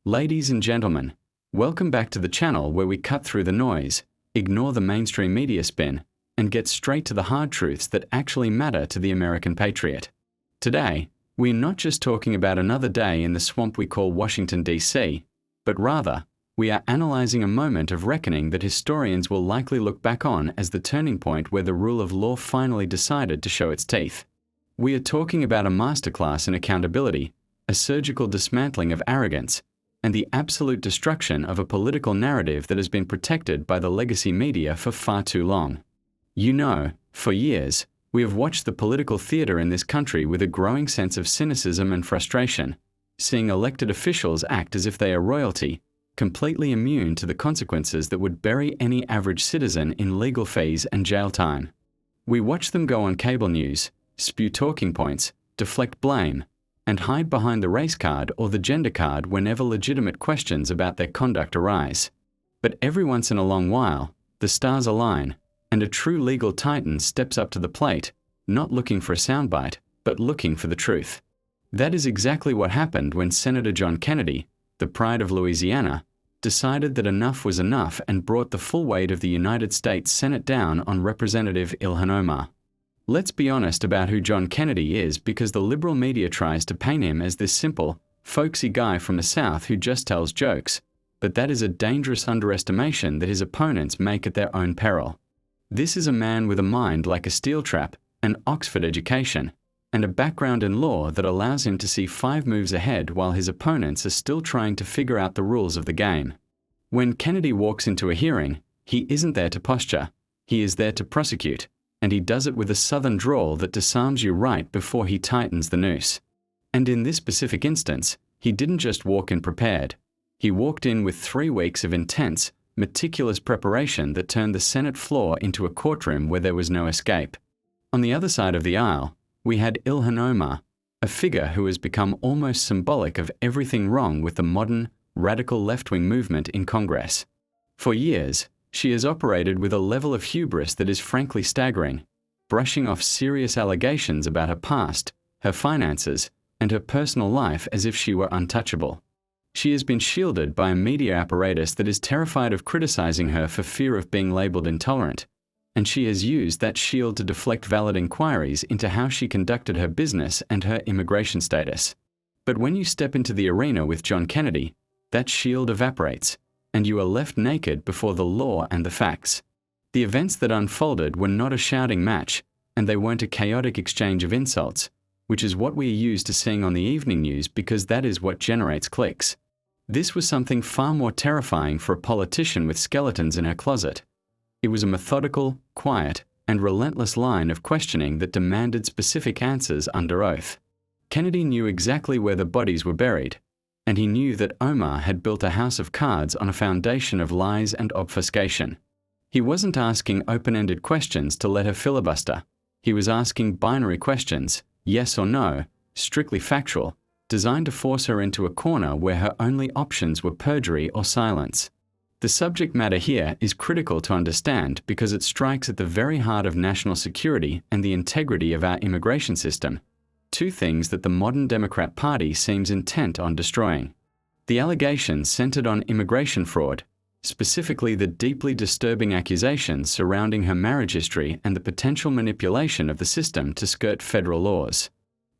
Ladies and gentlemen, welcome back to the channel where we cut through the noise, ignore the mainstream media spin, and get straight to the hard truths that actually matter to the American patriot. Today, we're not just talking about another day in the swamp we call Washington, D.C., but rather, we are analyzing a moment of reckoning that historians will likely look back on as the turning point where the rule of law finally decided to show its teeth. We are talking about a masterclass in accountability, a surgical dismantling of arrogance, and the absolute destruction of a political narrative that has been protected by the legacy media for far too long. You know, for years, we have watched the political theater in this country with a growing sense of cynicism and frustration, seeing elected officials act as if they are royalty, completely immune to the consequences that would bury any average citizen in legal fees and jail time. We watch them go on cable news, spew talking points, deflect blame, and hide behind the race card or the gender card whenever legitimate questions about their conduct arise. But every once in a long while, the stars align, and a true legal titan steps up to the plate, not looking for a soundbite, but looking for the truth. That is exactly what happened when Senator John Kennedy, the pride of Louisiana, decided that enough was enough and brought the full weight of the United States Senate down on Representative Ilhan Omar. Let's be honest about who John Kennedy is, because the liberal media tries to paint him as this simple, folksy guy from the South who just tells jokes, but that is a dangerous underestimation that his opponents make at their own peril. This is a man with a mind like a steel trap, an Oxford education, and a background in law that allows him to see 5 moves ahead while his opponents are still trying to figure out the rules of the game. When Kennedy walks into a hearing, he isn't there to posture, he is there to prosecute. And he does it with a southern drawl that disarms you right before he tightens the noose. And in this specific instance, he didn't just walk in prepared. He walked in with 3 weeks of intense, meticulous preparation that turned the Senate floor into a courtroom where there was no escape. On the other side of the aisle, we had Ilhan Omar, a figure who has become almost symbolic of everything wrong with the modern, radical left-wing movement in Congress. For years, she has operated with a level of hubris that is frankly staggering, brushing off serious allegations about her past, her finances, and her personal life as if she were untouchable. She has been shielded by a media apparatus that is terrified of criticizing her for fear of being labeled intolerant, and she has used that shield to deflect valid inquiries into how she conducted her business and her immigration status. But when you step into the arena with John Kennedy, that shield evaporates, and you are left naked before the law and the facts. The events that unfolded were not a shouting match, and they weren't a chaotic exchange of insults, which is what we are used to seeing on the evening news because that is what generates clicks. This was something far more terrifying for a politician with skeletons in her closet. It was a methodical, quiet, and relentless line of questioning that demanded specific answers under oath. Kennedy knew exactly where the bodies were buried, and he knew that Omar had built a house of cards on a foundation of lies and obfuscation. He wasn't asking open-ended questions to let her filibuster. He was asking binary questions, yes or no, strictly factual, designed to force her into a corner where her only options were perjury or silence. The subject matter here is critical to understand because it strikes at the very heart of national security and the integrity of our immigration system. 2 things that the modern Democrat Party seems intent on destroying. The allegations centered on immigration fraud, specifically the deeply disturbing accusations surrounding her marriage history and the potential manipulation of the system to skirt federal laws.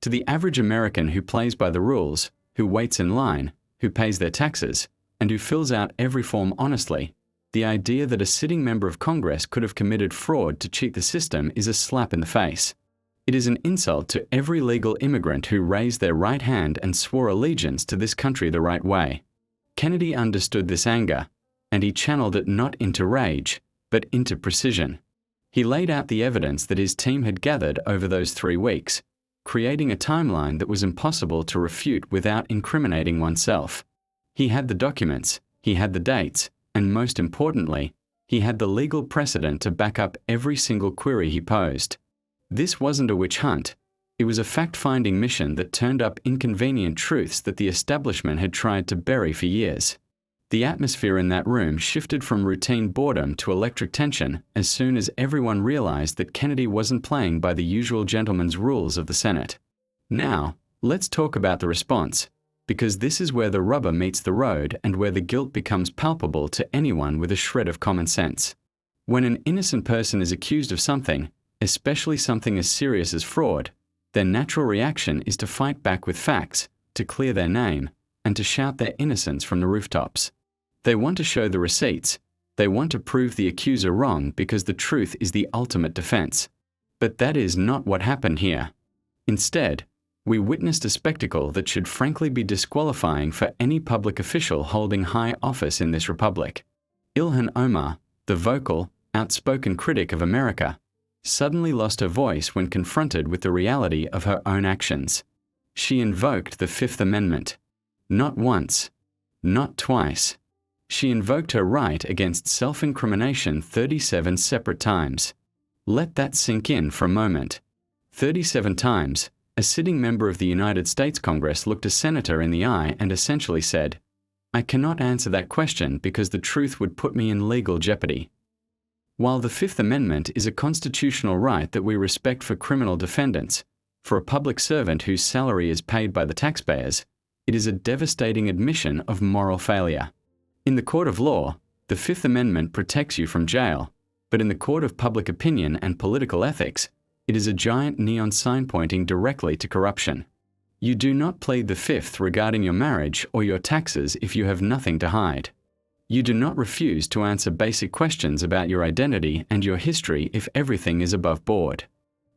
To the average American who plays by the rules, who waits in line, who pays their taxes, and who fills out every form honestly, the idea that a sitting member of Congress could have committed fraud to cheat the system is a slap in the face. It is an insult to every legal immigrant who raised their right hand and swore allegiance to this country the right way. Kennedy understood this anger, and he channeled it not into rage, but into precision. He laid out the evidence that his team had gathered over those 3 weeks, creating a timeline that was impossible to refute without incriminating oneself. He had the documents, he had the dates, and most importantly, he had the legal precedent to back up every single query he posed. This wasn't a witch hunt. It was a fact-finding mission that turned up inconvenient truths that the establishment had tried to bury for years. The atmosphere in that room shifted from routine boredom to electric tension as soon as everyone realized that Kennedy wasn't playing by the usual gentleman's rules of the Senate. Now, let's talk about the response. because this is where the rubber meets the road and where the guilt becomes palpable to anyone with a shred of common sense. When an innocent person is accused of something, especially something as serious as fraud, their natural reaction is to fight back with facts, to clear their name, and to shout their innocence from the rooftops. They want to show the receipts. They want to prove the accuser wrong because the truth is the ultimate defense. But that is not what happened here. Instead, we witnessed a spectacle that should frankly be disqualifying for any public official holding high office in this republic. Ilhan Omar, the vocal, outspoken critic of America, suddenly lost her voice when confronted with the reality of her own actions. She invoked the Fifth Amendment. Not once, not twice. She invoked her right against self-incrimination 37 separate times. Let that sink in for a moment. 37 times, a sitting member of the United States Congress looked a senator in the eye and essentially said, "I cannot answer that question because the truth would put me in legal jeopardy." While the Fifth Amendment is a constitutional right that we respect for criminal defendants, for a public servant whose salary is paid by the taxpayers, it is a devastating admission of moral failure. In the court of law, the Fifth Amendment protects you from jail, but in the court of public opinion and political ethics, it is a giant neon sign pointing directly to corruption. You do not plead the Fifth regarding your marriage or your taxes if you have nothing to hide. You do not refuse to answer basic questions about your identity and your history if everything is above board.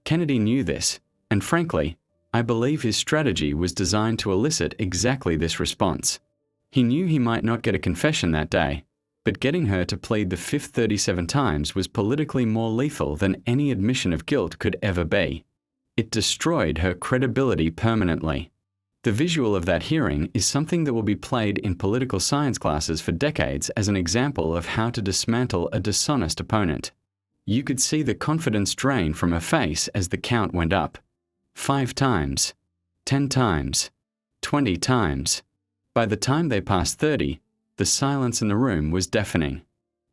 Kennedy knew this, and frankly, I believe his strategy was designed to elicit exactly this response. He knew he might not get a confession that day, but getting her to plead the Fifth 37 times was politically more lethal than any admission of guilt could ever be. It destroyed her credibility permanently. The visual of that hearing is something that will be played in political science classes for decades as an example of how to dismantle a dishonest opponent. You could see the confidence drain from her face as the count went up. 5 times, 10 times, 20 times. By the time they passed 30, the silence in the room was deafening.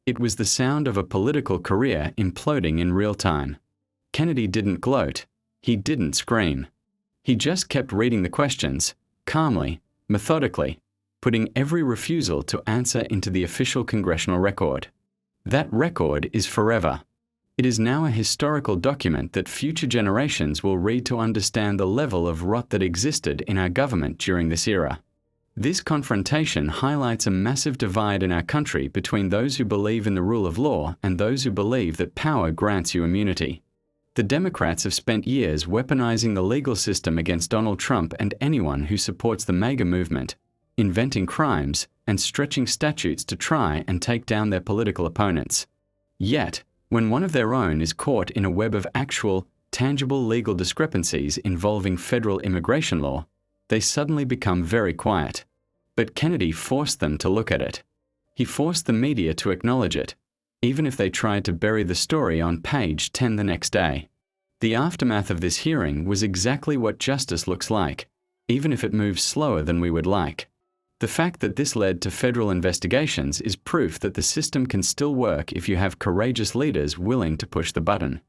It was the sound of a political career imploding in real time. Kennedy didn't gloat. He didn't scream. He just kept reading the questions, calmly, methodically, putting every refusal to answer into the official congressional record. That record is forever. It is now a historical document that future generations will read to understand the level of rot that existed in our government during this era. This confrontation highlights a massive divide in our country between those who believe in the rule of law and those who believe that power grants you immunity. The Democrats have spent years weaponizing the legal system against Donald Trump and anyone who supports the MAGA movement, inventing crimes and stretching statutes to try and take down their political opponents. Yet, when one of their own is caught in a web of actual, tangible legal discrepancies involving federal immigration law, they suddenly become very quiet. But Kennedy forced them to look at it. He forced the media to acknowledge it, even if they tried to bury the story on page 10 the next day. The aftermath of this hearing was exactly what justice looks like, even if it moves slower than we would like. The fact that this led to federal investigations is proof that the system can still work if you have courageous leaders willing to push the button.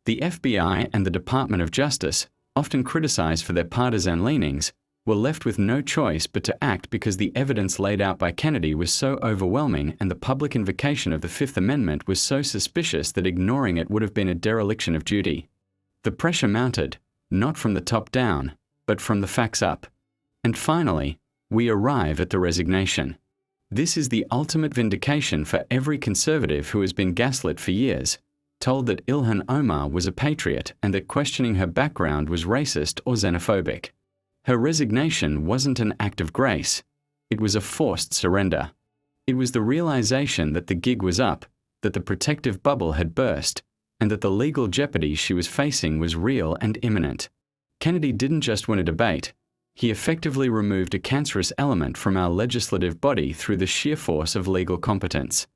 The FBI and the Department of Justice, often criticized for their partisan leanings, were left with no choice but to act because the evidence laid out by Kennedy was so overwhelming and the public invocation of the Fifth Amendment was so suspicious that ignoring it would have been a dereliction of duty. The pressure mounted, not from the top down, but from the facts up. And finally, we arrive at the resignation. This is the ultimate vindication for every conservative who has been gaslit for years, told that Ilhan Omar was a patriot and that questioning her background was racist or xenophobic. Her resignation wasn't an act of grace. It was a forced surrender. It was the realization that the gig was up, that the protective bubble had burst, and that the legal jeopardy she was facing was real and imminent. Kennedy didn't just win a debate. He effectively removed a cancerous element from our legislative body through the sheer force of legal competence.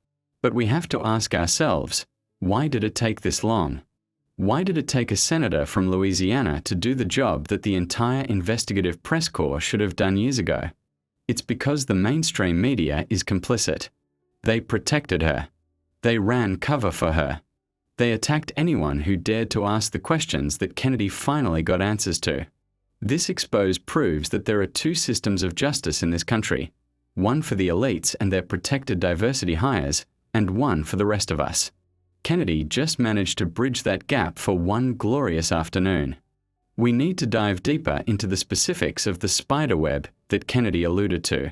But we have to ask ourselves, why did it take this long? Why did it take a senator from Louisiana to do the job that the entire investigative press corps should have done years ago? It's because the mainstream media is complicit. They protected her. They ran cover for her. They attacked anyone who dared to ask the questions that Kennedy finally got answers to. This expose proves that there are two systems of justice in this country, one for the elites and their protected diversity hires, and one for the rest of us. Kennedy just managed to bridge that gap for one glorious afternoon. We need to dive deeper into the specifics of the spiderweb that Kennedy alluded to.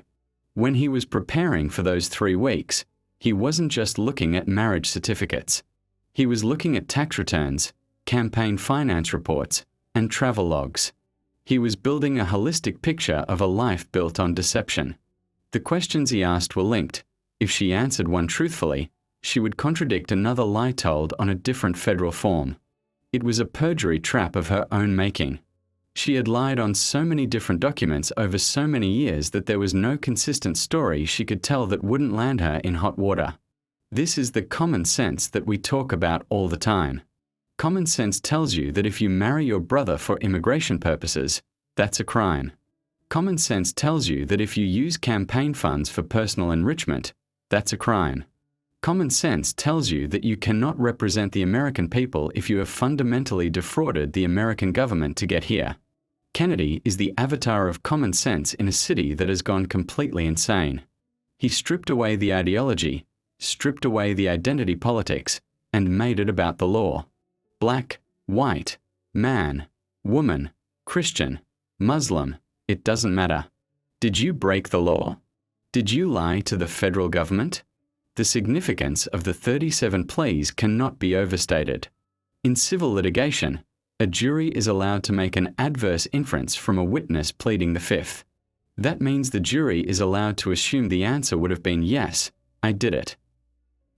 When he was preparing for those 3 weeks, he wasn't just looking at marriage certificates. He was looking at tax returns, campaign finance reports, and travel logs. He was building a holistic picture of a life built on deception. The questions he asked were linked. If she answered one truthfully, she would contradict another lie told on a different federal form. It was a perjury trap of her own making. She had lied on so many different documents over so many years that there was no consistent story she could tell that wouldn't land her in hot water. This is the common sense that we talk about all the time. Common sense tells you that if you marry your brother for immigration purposes, that's a crime. Common sense tells you that if you use campaign funds for personal enrichment, that's a crime. Common sense tells you that you cannot represent the American people if you have fundamentally defrauded the American government to get here. Kennedy is the avatar of common sense in a city that has gone completely insane. He stripped away the ideology, stripped away the identity politics, and made it about the law. Black, white, man, woman, Christian, Muslim, it doesn't matter. Did you break the law? Did you lie to the federal government? The significance of the 37 pleas cannot be overstated. In civil litigation, a jury is allowed to make an adverse inference from a witness pleading the fifth. That means the jury is allowed to assume the answer would have been yes, I did it.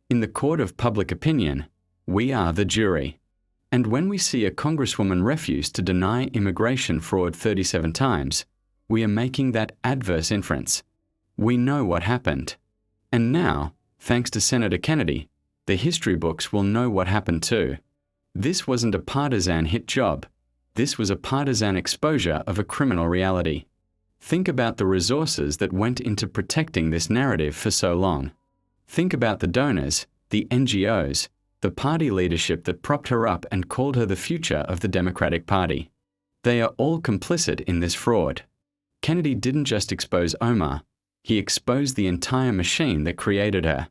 In the court of public opinion, we are the jury. And when we see a congresswoman refuse to deny immigration fraud 37 times, we are making that adverse inference. We know what happened. And now, thanks to Senator Kennedy, the history books will know what happened too. This wasn't a partisan hit job. This was a partisan exposure of a criminal reality. Think about the resources that went into protecting this narrative for so long. Think about the donors, the NGOs, the party leadership that propped her up and called her the future of the Democratic Party. They are all complicit in this fraud. Kennedy didn't just expose Omar, he exposed the entire machine that created her.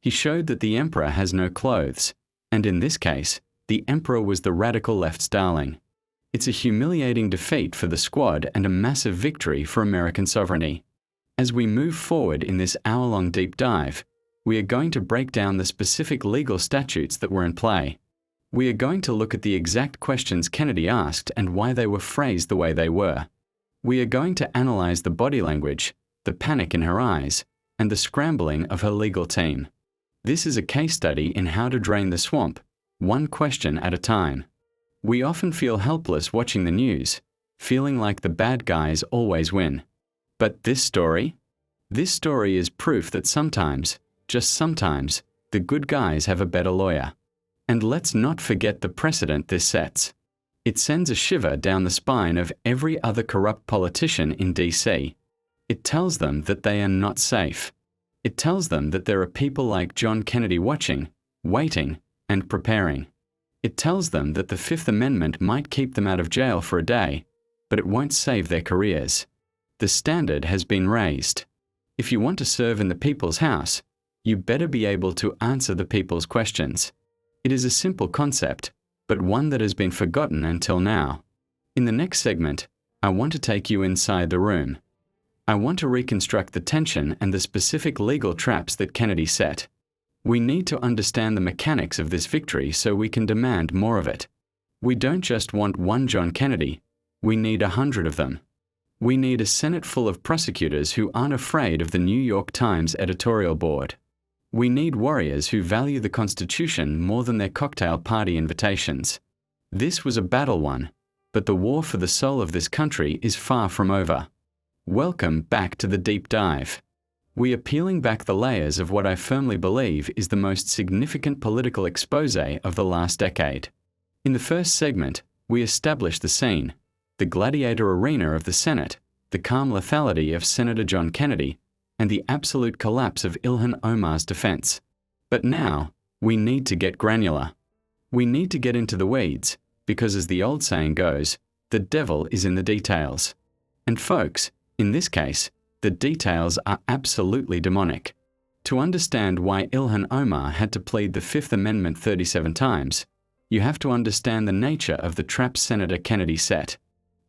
He showed that the emperor has no clothes, and in this case, the emperor was the radical left's darling. It's a humiliating defeat for the squad and a massive victory for American sovereignty. As we move forward in this hour-long deep dive, we are going to break down the specific legal statutes that were in play. We are going to look at the exact questions Kennedy asked and why they were phrased the way they were. We are going to analyze the body language, the panic in her eyes, and the scrambling of her legal team. This is a case study in how to drain the swamp, one question at a time. We often feel helpless watching the news, feeling like the bad guys always win. But this story? This story is proof that sometimes, just sometimes, the good guys have a better lawyer. And let's not forget the precedent this sets. It sends a shiver down the spine of every other corrupt politician in DC. It tells them that they are not safe. It tells them that there are people like John Kennedy watching, waiting, and preparing. It tells them that the Fifth Amendment might keep them out of jail for a day, but it won't save their careers. The standard has been raised. If you want to serve in the people's house, you better be able to answer the people's questions. It is a simple concept, but one that has been forgotten until now. In the next segment, I want to take you inside the room. I want to reconstruct the tension and the specific legal traps that Kennedy set. We need to understand the mechanics of this victory so we can demand more of it. We don't just want one John Kennedy, we need 100 of them. We need a Senate full of prosecutors who aren't afraid of the New York Times editorial board. We need warriors who value the Constitution more than their cocktail party invitations. This was a battle won, but the war for the soul of this country is far from over. Welcome back to the deep dive. We are peeling back the layers of what I firmly believe is the most significant political expose of the last decade. In the first segment, we established the scene, the gladiator arena of the Senate, the calm lethality of Senator John Kennedy, and the absolute collapse of Ilhan Omar's defense. But now, we need to get granular. We need to get into the weeds, because as the old saying goes, The devil is in the details. And folks, in this case, the details are absolutely demonic. To understand why Ilhan Omar had to plead the Fifth Amendment 37 times, you have to understand the nature of the trap Senator Kennedy set.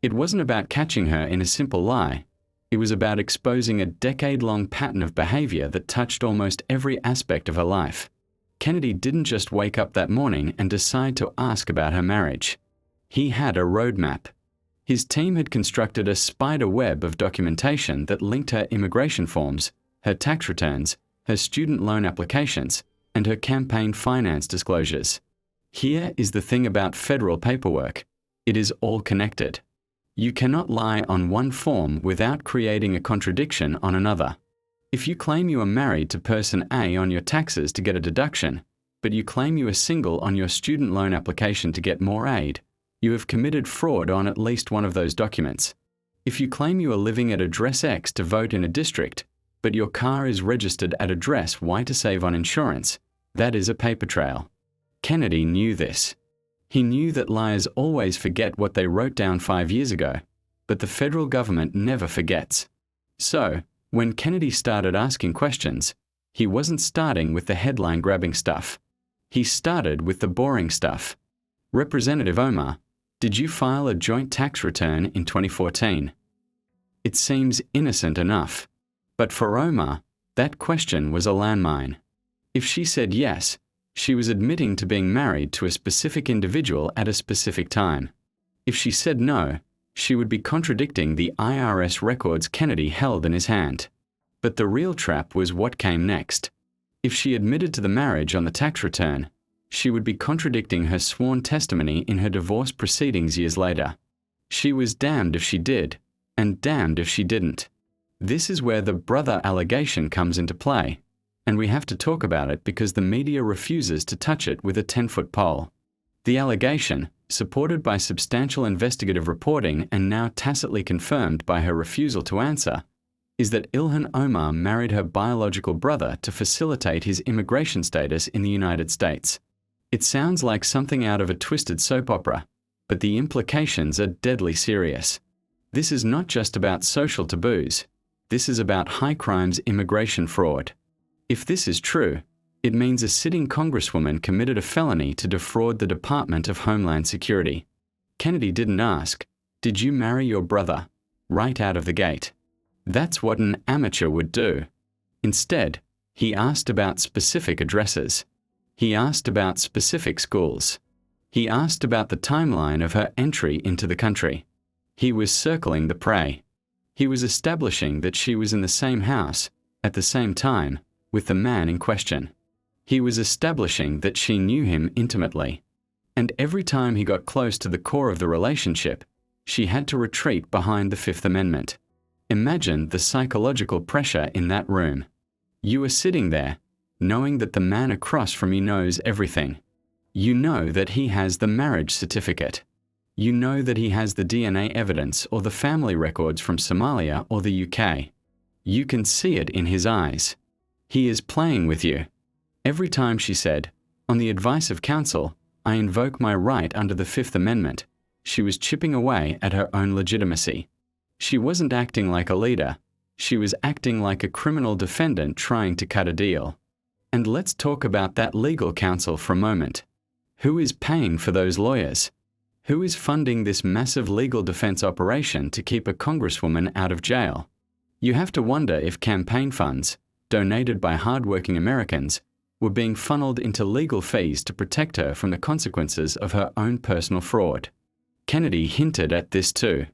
It wasn't about catching her in a simple lie. It was about exposing a decade-long pattern of behavior that touched almost every aspect of her life. Kennedy didn't just wake up that morning and decide to ask about her marriage. He had a roadmap. His team had constructed a spider web of documentation that linked her immigration forms, her tax returns, her student loan applications, and her campaign finance disclosures. Here is the thing about federal paperwork. It is all connected. You cannot lie on one form without creating a contradiction on another. If you claim you are married to person A on your taxes to get a deduction, but you claim you are single on your student loan application to get more aid, you have committed fraud on at least one of those documents. If you claim you are living at address X to vote in a district, but your car is registered at address Y to save on insurance, that is a paper trail. Kennedy knew this. He knew that liars always forget what they wrote down 5 years ago, but the federal government never forgets. So, when Kennedy started asking questions, he wasn't starting with the headline-grabbing stuff. He started with the boring stuff. Representative Omar, did you file a joint tax return in 2014? It seems innocent enough. But for Omar, that question was a landmine. If she said yes, she was admitting to being married to a specific individual at a specific time. If she said no, she would be contradicting the IRS records Kennedy held in his hand. But the real trap was what came next. If she admitted to the marriage on the tax return, she would be contradicting her sworn testimony in her divorce proceedings years later. She was damned if she did, and damned if she didn't. This is where the brother allegation comes into play, and we have to talk about it because the media refuses to touch it with a 10-foot pole. The allegation, supported by substantial investigative reporting and now tacitly confirmed by her refusal to answer, is that Ilhan Omar married her biological brother to facilitate his immigration status in the United States. It sounds like something out of a twisted soap opera, but the implications are deadly serious. This is not just about social taboos. This is about high crimes immigration fraud. If this is true, it means a sitting congresswoman committed a felony to defraud the Department of Homeland Security. Kennedy didn't ask, "Did you marry your brother?" right out of the gate. That's what an amateur would do. Instead, he asked about specific addresses. He asked about specific schools. He asked about the timeline of her entry into the country. He was circling the prey. He was establishing that she was in the same house, at the same time, with the man in question. He was establishing that she knew him intimately. And every time he got close to the core of the relationship, she had to retreat behind the Fifth Amendment. Imagine the psychological pressure in that room. You are sitting there, knowing that the man across from you knows everything. You know that he has the marriage certificate. You know that he has the DNA evidence or the family records from Somalia or the UK. You can see it in his eyes. He is playing with you. Every time she said, "On the advice of counsel, I invoke my right under the Fifth Amendment," she was chipping away at her own legitimacy. She wasn't acting like a leader. She was acting like a criminal defendant trying to cut a deal. And let's talk about that legal counsel for a moment. Who is paying for those lawyers? Who is funding this massive legal defense operation to keep a congresswoman out of jail? You have to wonder if campaign funds, donated by hardworking Americans, were being funneled into legal fees to protect her from the consequences of her own personal fraud. Kennedy hinted at this too.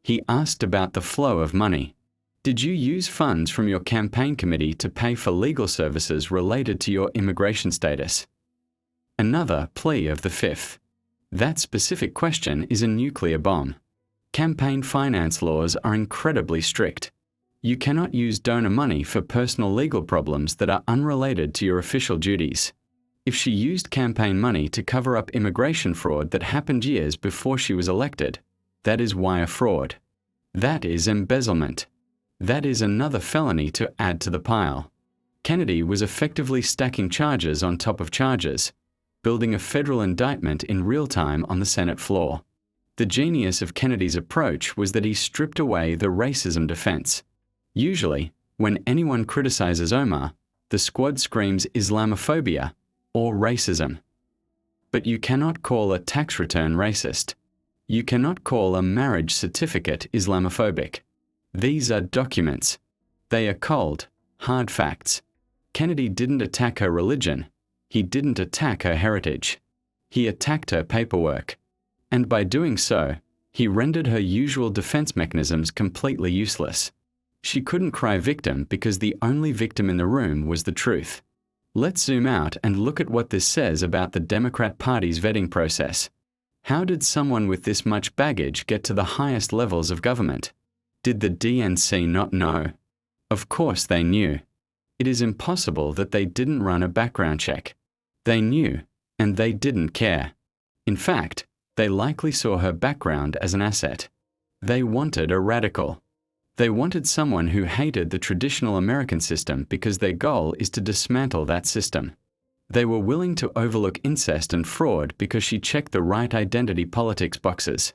He asked about the flow of money. Did you use funds from your campaign committee to pay for legal services related to your immigration status? Another plea of the Fifth. That specific question is a nuclear bomb. Campaign finance laws are incredibly strict. You cannot use donor money for personal legal problems that are unrelated to your official duties. If she used campaign money to cover up immigration fraud that happened years before she was elected, that is wire fraud. That is embezzlement. That is another felony to add to the pile. Kennedy was effectively stacking charges on top of charges, building a federal indictment in real time on the Senate floor. The genius of Kennedy's approach was that he stripped away the racism defense. Usually, when anyone criticizes Omar, the squad screams Islamophobia or racism. But you cannot call a tax return racist. You cannot call a marriage certificate Islamophobic. These are documents. They are cold, hard facts. Kennedy didn't attack her religion. He didn't attack her heritage. He attacked her paperwork. And by doing so, he rendered her usual defense mechanisms completely useless. She couldn't cry victim because the only victim in the room was the truth. Let's zoom out and look at what this says about the Democrat Party's vetting process. How did someone with this much baggage get to the highest levels of government? Did the DNC not know? Of course they knew. It is impossible that they didn't run a background check. They knew, and they didn't care. In fact, they likely saw her background as an asset. They wanted a radical. They wanted someone who hated the traditional American system because their goal is to dismantle that system. They were willing to overlook incest and fraud because she checked the right identity politics boxes.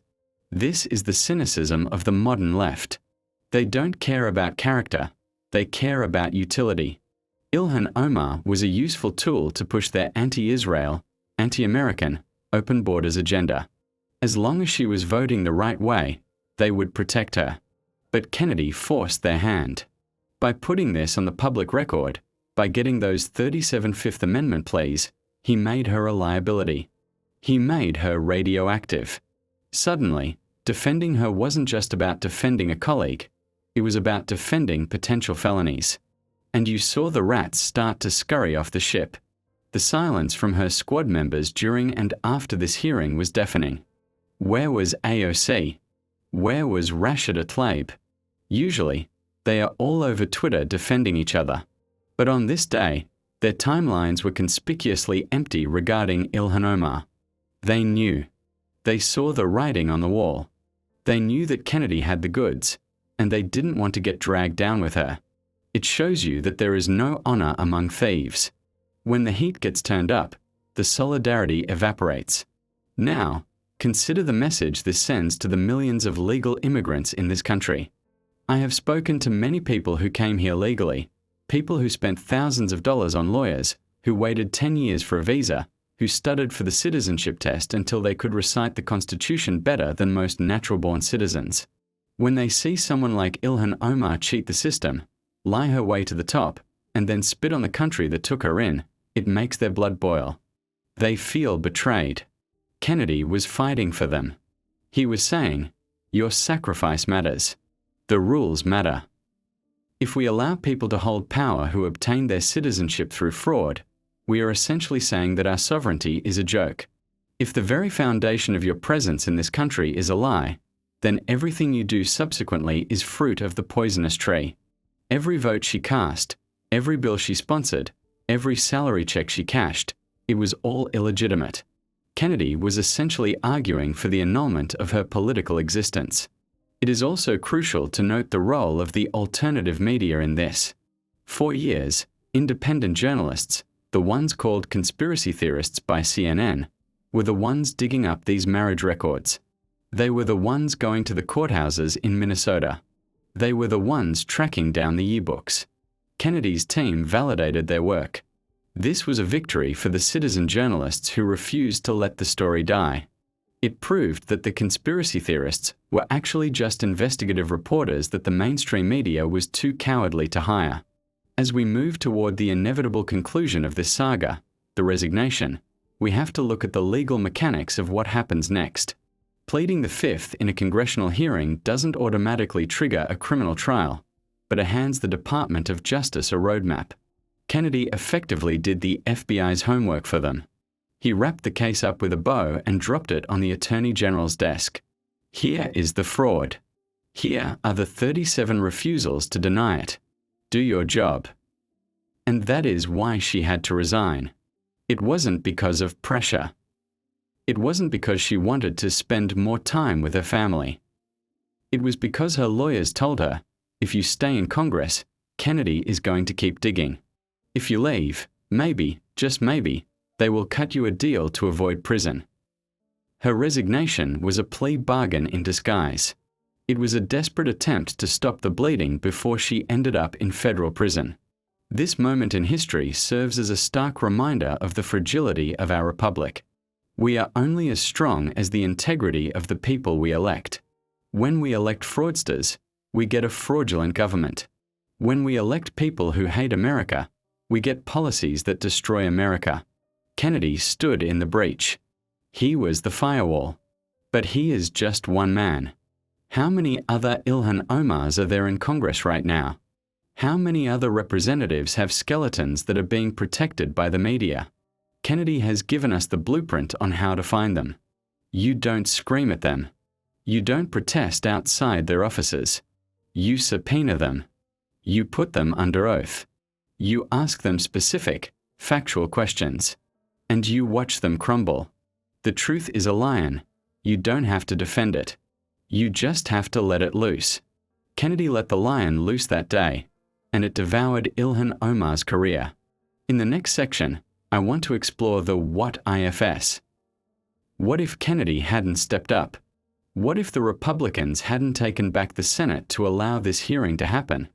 This is the cynicism of the modern left. They don't care about character. They care about utility. Ilhan Omar was a useful tool to push their anti-Israel, anti-American, open borders agenda. As long as she was voting the right way, they would protect her. But Kennedy forced their hand. By putting this on the public record, by getting those 37 Fifth Amendment pleas, he made her a liability. He made her radioactive. Suddenly, defending her wasn't just about defending a colleague. It was about defending potential felonies. And you saw the rats start to scurry off the ship. The silence from her squad members during and after this hearing was deafening. Where was AOC? Where was Rashida Tlaib? Usually, they are all over Twitter defending each other. But on this day, their timelines were conspicuously empty regarding Ilhan Omar. They knew. They saw the writing on the wall. They knew that Kennedy had the goods, and they didn't want to get dragged down with her. It shows you that there is no honor among thieves. When the heat gets turned up, the solidarity evaporates. Now, consider the message this sends to the millions of legal immigrants in this country. I have spoken to many people who came here legally, people who spent thousands of dollars on lawyers, who waited 10 years for a visa, who studied for the citizenship test until they could recite the Constitution better than most natural-born citizens. When they see someone like Ilhan Omar cheat the system, lie her way to the top, and then spit on the country that took her in, it makes their blood boil. They feel betrayed. Kennedy was fighting for them. He was saying, your sacrifice matters. The rules matter. If we allow people to hold power who obtain their citizenship through fraud, we are essentially saying that our sovereignty is a joke. If the very foundation of your presence in this country is a lie, then everything you do subsequently is fruit of the poisonous tree. Every vote she cast, every bill she sponsored, every salary check she cashed, it was all illegitimate. Kennedy was essentially arguing for the annulment of her political existence. It is also crucial to note the role of the alternative media in this. For years, independent journalists, the ones called conspiracy theorists by CNN, were the ones digging up these marriage records. They were the ones going to the courthouses in Minnesota. They were the ones tracking down the yearbooks. Kennedy's team validated their work. This was a victory for the citizen journalists who refused to let the story die. It proved that the conspiracy theorists were actually just investigative reporters that the mainstream media was too cowardly to hire. As we move toward the inevitable conclusion of this saga, the resignation, we have to look at the legal mechanics of what happens next. Pleading the Fifth in a congressional hearing doesn't automatically trigger a criminal trial, but it hands the Department of Justice a roadmap. Kennedy effectively did the FBI's homework for them. He wrapped the case up with a bow and dropped it on the Attorney General's desk. Here is the fraud. Here are the 37 refusals to deny it. Do your job. And that is why she had to resign. It wasn't because of pressure. It wasn't because she wanted to spend more time with her family. It was because her lawyers told her, if you stay in Congress, Kennedy is going to keep digging. If you leave, maybe, just maybe, they will cut you a deal to avoid prison. Her resignation was a plea bargain in disguise. It was a desperate attempt to stop the bleeding before she ended up in federal prison. This moment in history serves as a stark reminder of the fragility of our republic. We are only as strong as the integrity of the people we elect. When we elect fraudsters, we get a fraudulent government. When we elect people who hate America, we get policies that destroy America. Kennedy stood in the breach. He was the firewall. But he is just one man. How many other Ilhan Omars are there in Congress right now? How many other representatives have skeletons that are being protected by the media? Kennedy has given us the blueprint on how to find them. You don't scream at them. You don't protest outside their offices. You subpoena them. You put them under oath. You ask them specific, factual questions. And you watch them crumble. The truth is a lion. You don't have to defend it. You just have to let it loose. Kennedy let the lion loose that day, and it devoured Ilhan Omar's career. In the next section, I want to explore the what ifs. What if Kennedy hadn't stepped up? What if the Republicans hadn't taken back the Senate to allow this hearing to happen?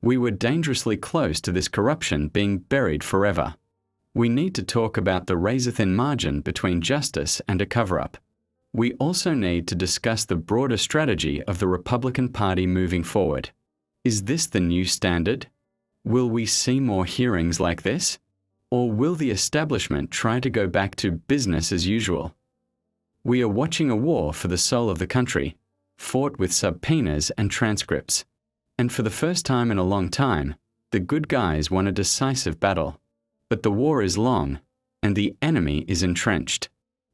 We were dangerously close to this corruption being buried forever. We need to talk about the razor-thin margin between justice and a cover-up. We also need to discuss the broader strategy of the Republican Party moving forward. Is this the new standard? Will we see more hearings like this? Or will the establishment try to go back to business as usual? We are watching a war for the soul of the country, fought with subpoenas and transcripts. And for the first time in a long time, the good guys won a decisive battle. But the war is long, and the enemy is entrenched.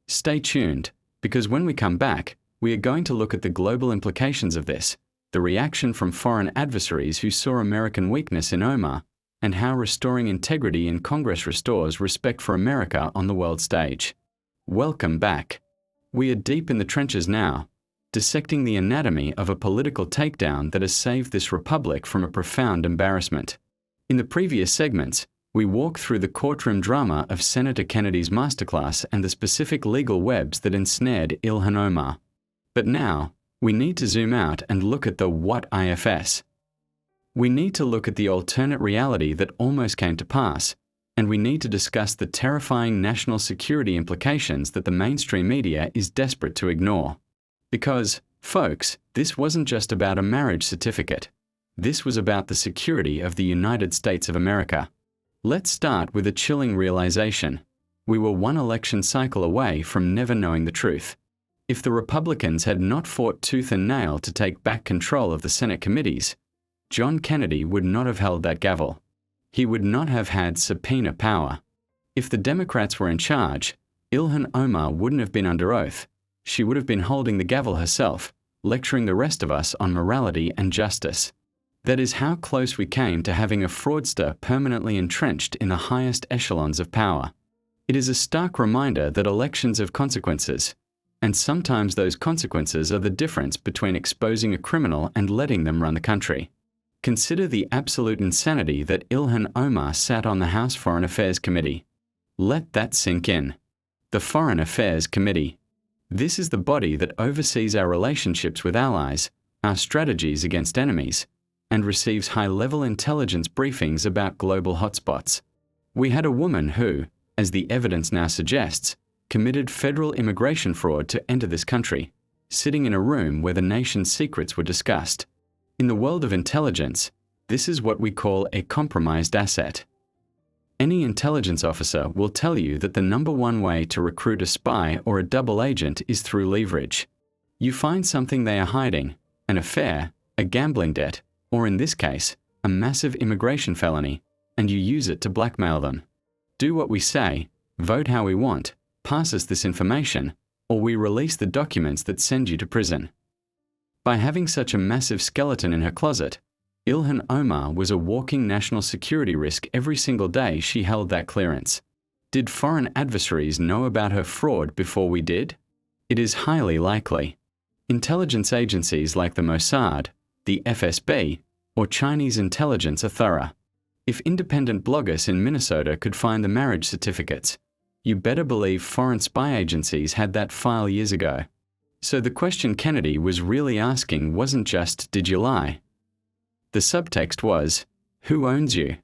Stay tuned, because when we come back, we are going to look at the global implications of this, the reaction from foreign adversaries who saw American weakness in Omar, and how restoring integrity in Congress restores respect for America on the world stage. Welcome back. We are deep in the trenches now, dissecting the anatomy of a political takedown that has saved this republic from a profound embarrassment. In the previous segments, we walk through the courtroom drama of Senator Kennedy's masterclass and the specific legal webs that ensnared Ilhan Omar. But now, we need to zoom out and look at the what ifs. We need to look at the alternate reality that almost came to pass, and we need to discuss the terrifying national security implications that the mainstream media is desperate to ignore. Because, folks, this wasn't just about a marriage certificate. This was about the security of the United States of America. Let's start with a chilling realization. We were one election cycle away from never knowing the truth. If the Republicans had not fought tooth and nail to take back control of the Senate committees, John Kennedy would not have held that gavel. He would not have had subpoena power. If the Democrats were in charge, Ilhan Omar wouldn't have been under oath. She would have been holding the gavel herself, lecturing the rest of us on morality and justice. That is how close we came to having a fraudster permanently entrenched in the highest echelons of power. It is a stark reminder that elections have consequences, and sometimes those consequences are the difference between exposing a criminal and letting them run the country. Consider the absolute insanity that Ilhan Omar sat on the House Foreign Affairs Committee. Let that sink in. The Foreign Affairs Committee. This is the body that oversees our relationships with allies, our strategies against enemies, and receives high-level intelligence briefings about global hotspots. We had a woman who, as the evidence now suggests, committed federal immigration fraud to enter this country, sitting in a room where the nation's secrets were discussed. In the world of intelligence, this is what we call a compromised asset. Any intelligence officer will tell you that the number one way to recruit a spy or a double agent is through leverage. You find something they are hiding, an affair, a gambling debt, or in this case, a massive immigration felony, and you use it to blackmail them. Do what we say, vote how we want, pass us this information, or we release the documents that send you to prison. By having such a massive skeleton in her closet, Ilhan Omar was a walking national security risk every single day she held that clearance. Did foreign adversaries know about her fraud before we did? It is highly likely. Intelligence agencies like the Mossad, the FSB, or Chinese intelligence are thorough. If independent bloggers in Minnesota could find the marriage certificates, You better believe foreign spy agencies had that file years ago. So the question Kennedy was really asking wasn't just, did you lie? The subtext was, who owns you?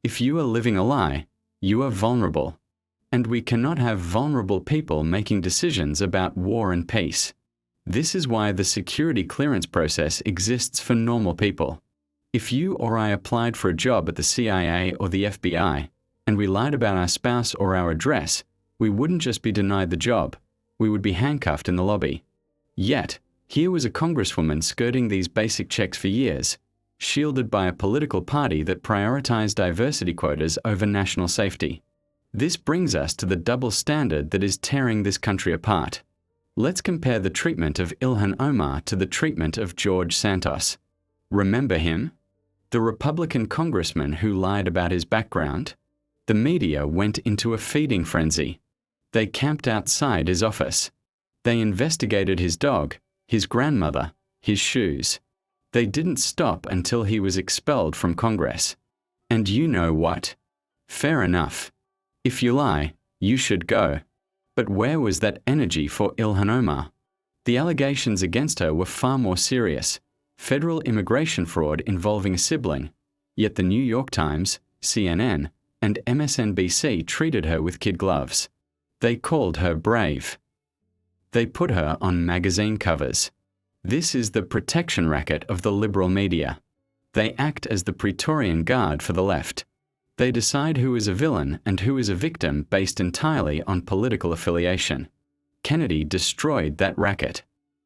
If you are living a lie, you are vulnerable. And we cannot have vulnerable people making decisions about war and peace. This is why the security clearance process exists for normal people. If you or I applied for a job at the CIA or the FBI, and we lied about our spouse or our address, we wouldn't just be denied the job, we would be handcuffed in the lobby. Yet, here was a congresswoman skirting these basic checks for years, shielded by a political party that prioritized diversity quotas over national safety. This brings us to the double standard that is tearing this country apart. Let's compare the treatment of Ilhan Omar to the treatment of George Santos. Remember him? The Republican congressman who lied about his background? The media went into a feeding frenzy. They camped outside his office. They investigated his dog, his grandmother, his shoes. They didn't stop until he was expelled from Congress. And you know what? Fair enough. If you lie, you should go. But where was that energy for Ilhan Omar? The allegations against her were far more serious. Federal immigration fraud involving a sibling. Yet the New York Times, CNN, and MSNBC treated her with kid gloves. They called her brave. They put her on magazine covers. This is the protection racket of the liberal media. They act as the Praetorian Guard for the left. They decide who is a villain and who is a victim based entirely on political affiliation. Kennedy destroyed that racket.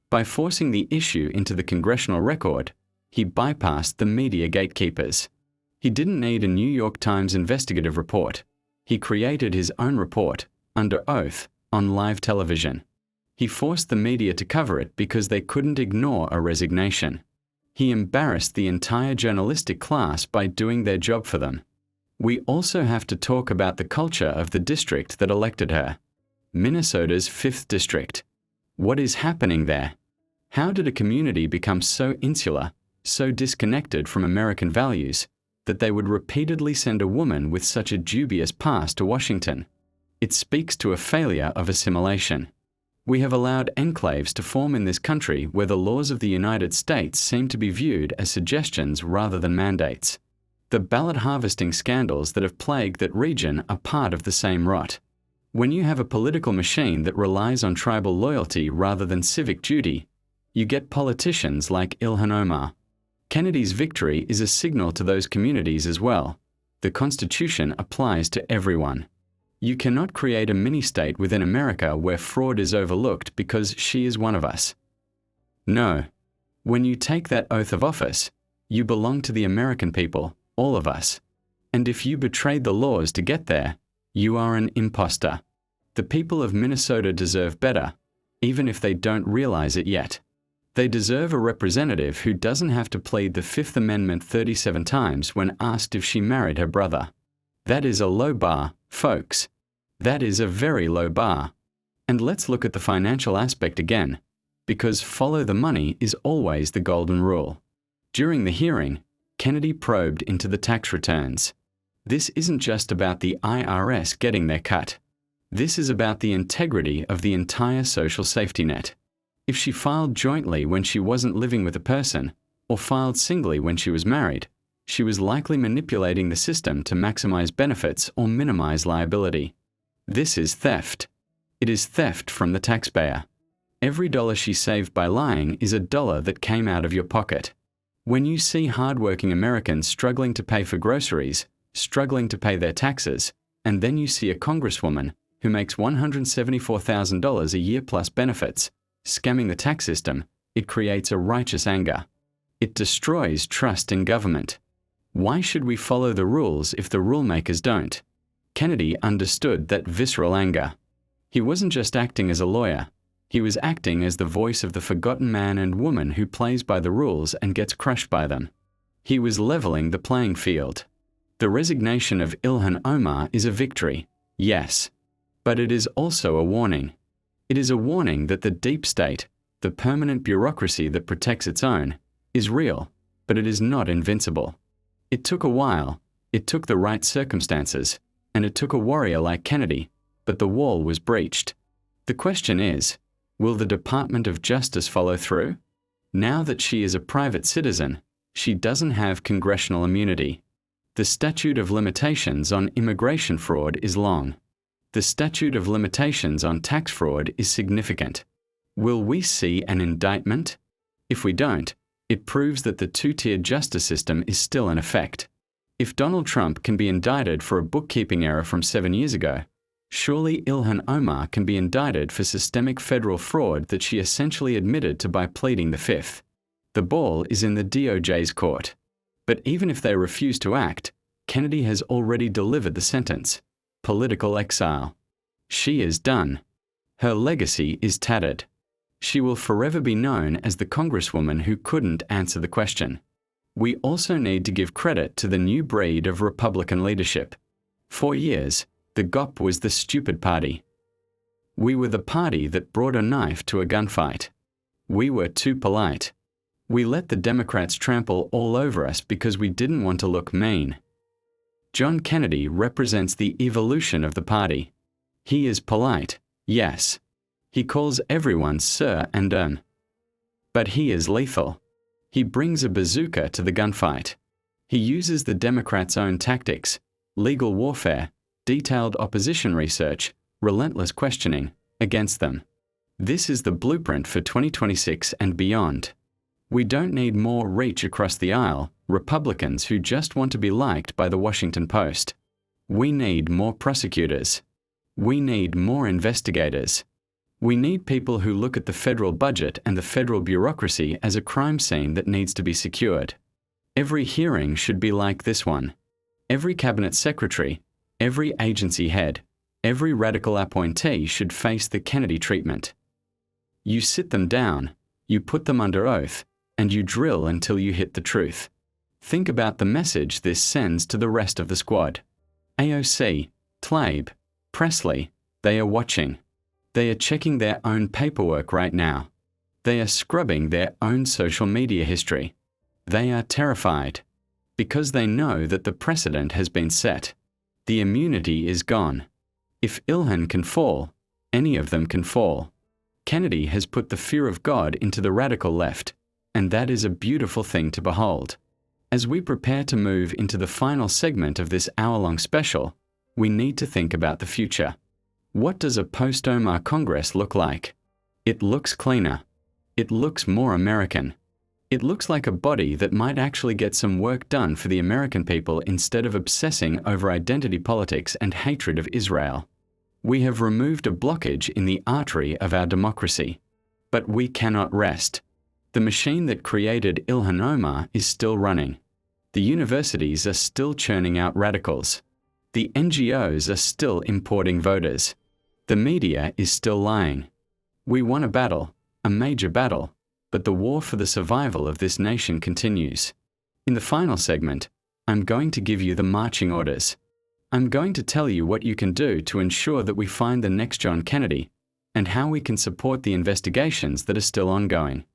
By forcing the issue into the congressional record, he bypassed the media gatekeepers. He didn't need a New York Times investigative report. He created his own report, under oath, on live television. He forced the media to cover it because they couldn't ignore a resignation. He embarrassed the entire journalistic class by doing their job for them. We also have to talk about the culture of the district that elected her. Minnesota's 5th district. What is happening there? How did a community become so insular, so disconnected from American values, that they would repeatedly send a woman with such a dubious past to Washington? It speaks to a failure of assimilation. We have allowed enclaves to form in this country where the laws of the United States seem to be viewed as suggestions rather than mandates. The ballot harvesting scandals that have plagued that region are part of the same rot. When you have a political machine that relies on tribal loyalty rather than civic duty, you get politicians like Ilhan Omar. Kennedy's victory is a signal to those communities as well. The Constitution applies to everyone. You cannot create a mini-state within America where fraud is overlooked because she is one of us. No. When you take that oath of office, you belong to the American people, all of us. And if you betrayed the laws to get there, you are an imposter. The people of Minnesota deserve better, even if they don't realize it yet. They deserve a representative who doesn't have to plead the Fifth Amendment 37 times when asked if she married her brother. That is a low bar, folks. That is a very low bar. And let's look at the financial aspect again, because follow the money is always the golden rule. During the hearing, Kennedy probed into the tax returns. This isn't just about the IRS getting their cut. This is about the integrity of the entire social safety net. If she filed jointly when she wasn't living with a person, or filed singly when she was married, she was likely manipulating the system to maximize benefits or minimize liability. This is theft. It is theft from the taxpayer. Every dollar she saved by lying is a dollar that came out of your pocket. When you see hardworking Americans struggling to pay for groceries, struggling to pay their taxes, and then you see a congresswoman who makes $174,000 a year plus benefits, scamming the tax system, it creates a righteous anger. It destroys trust in government. Why should we follow the rules if the rulemakers don't? Kennedy understood that visceral anger. He wasn't just acting as a lawyer. He was acting as the voice of the forgotten man and woman who plays by the rules and gets crushed by them. He was leveling the playing field. The resignation of Ilhan Omar is a victory, yes, but it is also a warning. It is a warning that the deep state, the permanent bureaucracy that protects its own, is real, but it is not invincible. It took a while, it took the right circumstances, and it took a warrior like Kennedy, but the wall was breached. The question is, will the Department of Justice follow through? Now that she is a private citizen, she doesn't have congressional immunity. The statute of limitations on immigration fraud is long. The statute of limitations on tax fraud is significant. Will we see an indictment? If we don't, it proves that the two-tiered justice system is still in effect. If Donald Trump can be indicted for a bookkeeping error from 7 years ago, surely Ilhan Omar can be indicted for systemic federal fraud that she essentially admitted to by pleading the Fifth. The ball is in the DOJ's court. But even if they refuse to act, Kennedy has already delivered the sentence: political exile. She is done. Her legacy is tattered. She will forever be known as the Congresswoman who couldn't answer the question. We also need to give credit to the new breed of Republican leadership. For years, the GOP was the stupid party. We were the party that brought a knife to a gunfight. We were too polite. We let the Democrats trample all over us because we didn't want to look mean. John Kennedy represents the evolution of the party. He is polite, yes. He calls everyone sir and. But he is lethal. He brings a bazooka to the gunfight. He uses the Democrats' own tactics: legal warfare, detailed opposition research, relentless questioning, against them. This is the blueprint for 2026 and beyond. We don't need more reach across the aisle, Republicans who just want to be liked by the Washington Post. We need more prosecutors. We need more investigators. We need people who look at the federal budget and the federal bureaucracy as a crime scene that needs to be secured. Every hearing should be like this one. Every cabinet secretary, every agency head, every radical appointee should face the Kennedy treatment. You sit them down, you put them under oath, and you drill until you hit the truth. Think about the message this sends to the rest of the squad. AOC, Tlaib, Presley, they are watching. They are checking their own paperwork right now. They are scrubbing their own social media history. They are terrified because they know that the precedent has been set. The immunity is gone. If Ilhan can fall, any of them can fall. Kennedy has put the fear of God into the radical left, and that is a beautiful thing to behold. As we prepare to move into the final segment of this hour-long special, we need to think about the future. What does a post-Omar Congress look like? It looks cleaner. It looks more American. It looks like a body that might actually get some work done for the American people instead of obsessing over identity politics and hatred of Israel. We have removed a blockage in the artery of our democracy. But we cannot rest. The machine that created Ilhan Omar is still running. The universities are still churning out radicals. The NGOs are still importing voters. The media is still lying. We won a battle, a major battle, but the war for the survival of this nation continues. In the final segment, I'm going to give you the marching orders. I'm going to tell you what you can do to ensure that we find the next John Kennedy, and how we can support the investigations that are still ongoing.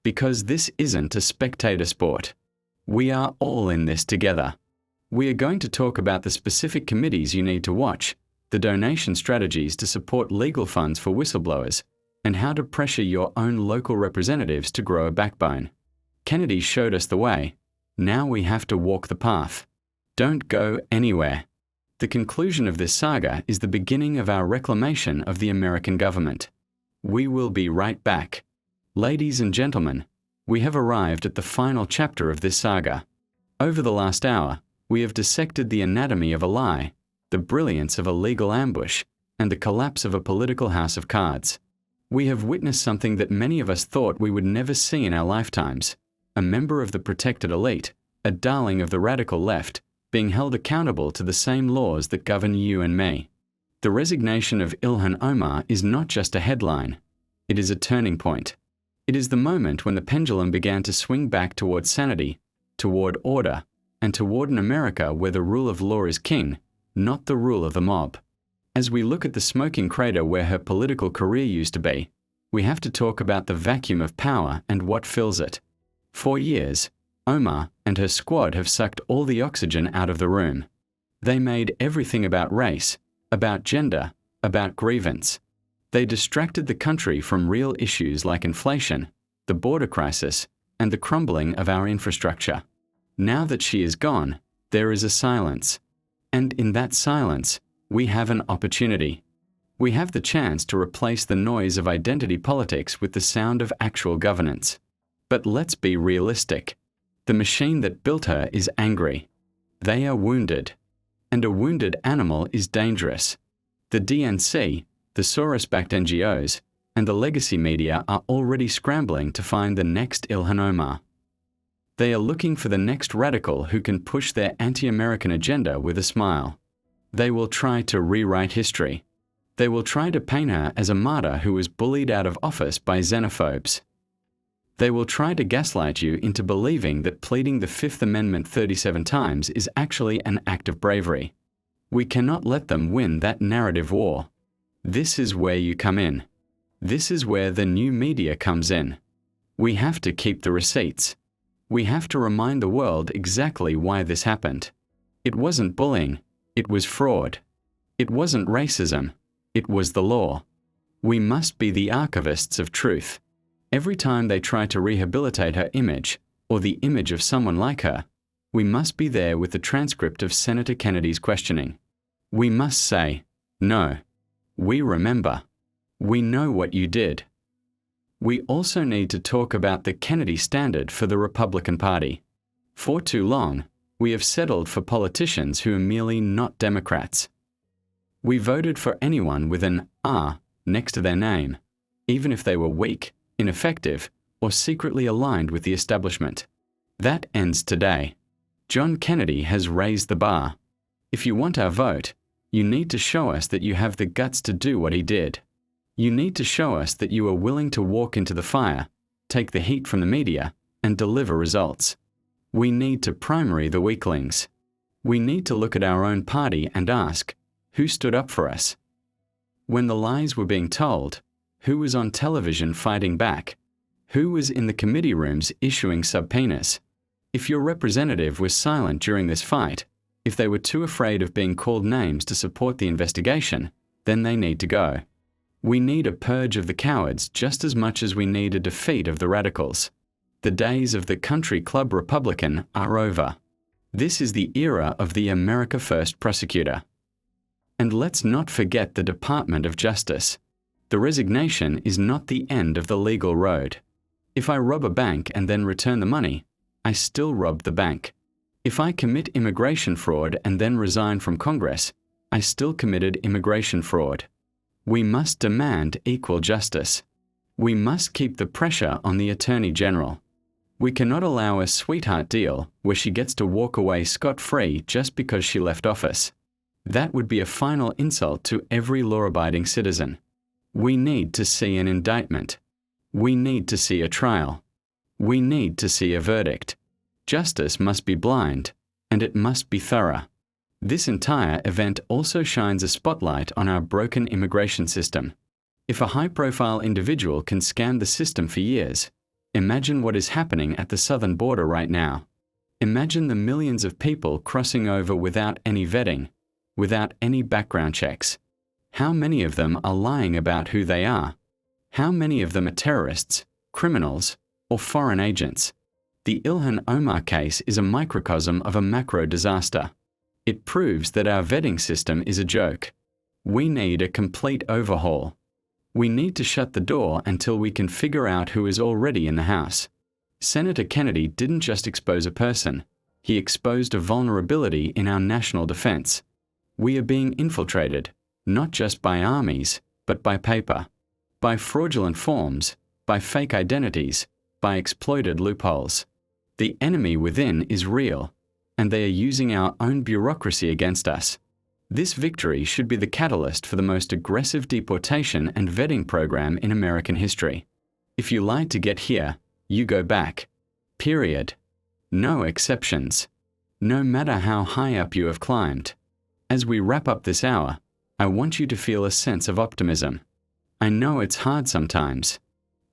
Because this isn't a spectator sport. We are all in this together. We are going to talk about the specific committees you need to watch, the donation strategies to support legal funds for whistleblowers, and how to pressure your own local representatives to grow a backbone. Kennedy showed us the way. Now we have to walk the path. Don't go anywhere. The conclusion of this saga is the beginning of our reclamation of the American government. We will be right back. Ladies and gentlemen, we have arrived at the final chapter of this saga. Over the last hour, we have dissected the anatomy of a lie, the brilliance of a legal ambush, and the collapse of a political house of cards. We have witnessed something that many of us thought we would never see in our lifetimes: a member of the protected elite, a darling of the radical left, being held accountable to the same laws that govern you and me. The resignation of Ilhan Omar is not just a headline. It is a turning point. It is the moment when the pendulum began to swing back toward sanity, toward order, and toward an America where the rule of law is king, not the rule of the mob. As we look at the smoking crater where her political career used to be, we have to talk about the vacuum of power and what fills it. For years, Omar and her squad have sucked all the oxygen out of the room. They made everything about race, about gender, about grievance. They distracted the country from real issues like inflation, the border crisis, and the crumbling of our infrastructure. Now that she is gone, there is a silence. And in that silence, we have an opportunity. We have the chance to replace the noise of identity politics with the sound of actual governance. But let's be realistic. The machine that built her is angry. They are wounded. And a wounded animal is dangerous. The DNC, the Soros-backed NGOs, and the legacy media are already scrambling to find the next Ilhan Omar. They are looking for the next radical who can push their anti-American agenda with a smile. They will try to rewrite history. They will try to paint her as a martyr who was bullied out of office by xenophobes. They will try to gaslight you into believing that pleading the Fifth Amendment 37 times is actually an act of bravery. We cannot let them win that narrative war. This is where you come in. This is where the new media comes in. We have to keep the receipts. We have to remind the world exactly why this happened. It wasn't bullying. It was fraud. It wasn't racism. It was the law. We must be the archivists of truth. Every time they try to rehabilitate her image, or the image of someone like her, we must be there with the transcript of Senator Kennedy's questioning. We must say, no. We remember. We know what you did. We also need to talk about the Kennedy standard for the Republican Party. For too long, we have settled for politicians who are merely not Democrats. We voted for anyone with an R next to their name, even if they were weak, ineffective, or secretly aligned with the establishment. That ends today. John Kennedy has raised the bar. If you want our vote, you need to show us that you have the guts to do what he did. You need to show us that you are willing to walk into the fire, take the heat from the media, and deliver results. We need to primary the weaklings. We need to look at our own party and ask, who stood up for us? When the lies were being told, who was on television fighting back? Who was in the committee rooms issuing subpoenas? If your representative was silent during this fight, if they were too afraid of being called names to support the investigation, then they need to go. We need a purge of the cowards just as much as we need a defeat of the radicals. The days of the country club Republican are over. This is the era of the America First prosecutor. And let's not forget the Department of Justice. The resignation is not the end of the legal road. If I rob a bank and then return the money, I still robbed the bank. If I commit immigration fraud and then resign from Congress, I still committed immigration fraud. We must demand equal justice. We must keep the pressure on the Attorney General. We cannot allow a sweetheart deal where she gets to walk away scot-free just because she left office. That would be a final insult to every law-abiding citizen. We need to see an indictment. We need to see a trial. We need to see a verdict. Justice must be blind, and it must be thorough. This entire event also shines a spotlight on our broken immigration system. If a high-profile individual can scam the system for years, imagine what is happening at the southern border right now. Imagine the millions of people crossing over without any vetting, without any background checks. How many of them are lying about who they are? How many of them are terrorists, criminals, or foreign agents? The Ilhan Omar case is a microcosm of a macro disaster. It proves that our vetting system is a joke. We need a complete overhaul. We need to shut the door until we can figure out who is already in the house. Senator Kennedy didn't just expose a person. He exposed a vulnerability in our national defense. We are being infiltrated, not just by armies, but by paper, by fraudulent forms, by fake identities, by exploited loopholes. The enemy within is real, and they are using our own bureaucracy against us. This victory should be the catalyst for the most aggressive deportation and vetting program in American history. If you lied to get here, you go back. Period. No exceptions. No matter how high up you have climbed. As we wrap up this hour, I want you to feel a sense of optimism. I know it's hard sometimes.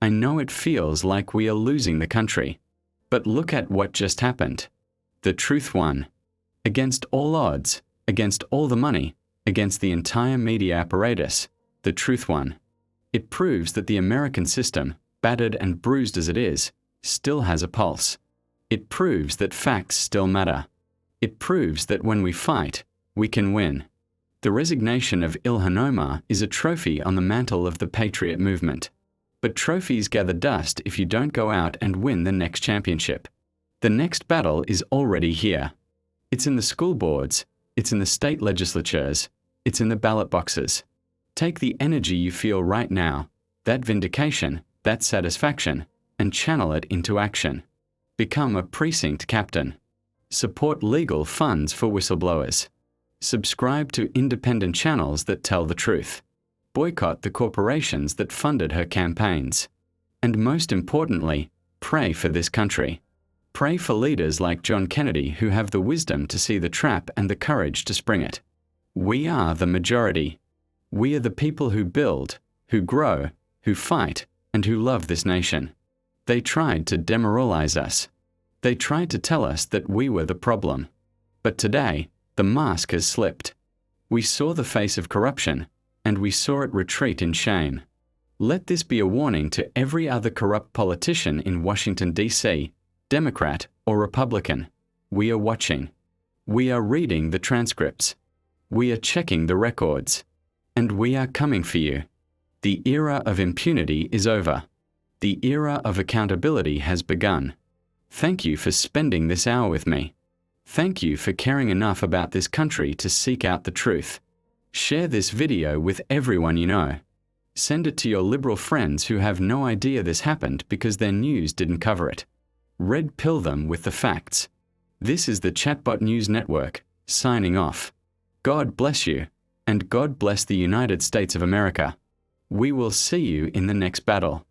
I know it feels like we are losing the country. But look at what just happened. The truth won. Against all odds, against all the money, against the entire media apparatus, the truth won. It proves that the American system, battered and bruised as it is, still has a pulse. It proves that facts still matter. It proves that when we fight, we can win. The resignation of Ilhan Omar is a trophy on the mantle of the patriot movement. But trophies gather dust if you don't go out and win the next championship. The next battle is already here. It's in the school boards, it's in the state legislatures, it's in the ballot boxes. Take the energy you feel right now, that vindication, that satisfaction, and channel it into action. Become a precinct captain. Support legal funds for whistleblowers. Subscribe to independent channels that tell the truth. Boycott the corporations that funded her campaigns. And most importantly, pray for this country. Pray for leaders like John Kennedy who have the wisdom to see the trap and the courage to spring it. We are the majority. We are the people who build, who grow, who fight, and who love this nation. They tried to demoralize us. They tried to tell us that we were the problem. But today, the mask has slipped. We saw the face of corruption, and we saw it retreat in shame. Let this be a warning to every other corrupt politician in Washington, D.C., Democrat or Republican. We are watching. We are reading the transcripts. We are checking the records. And we are coming for you. The era of impunity is over. The era of accountability has begun. Thank you for spending this hour with me. Thank you for caring enough about this country to seek out the truth. Share this video with everyone you know. Send it to your liberal friends who have no idea this happened because their news didn't cover it. Red pill them with the facts. This is the Chatbot News Network, signing off. God bless you, and God bless the United States of America. We will see you in the next battle.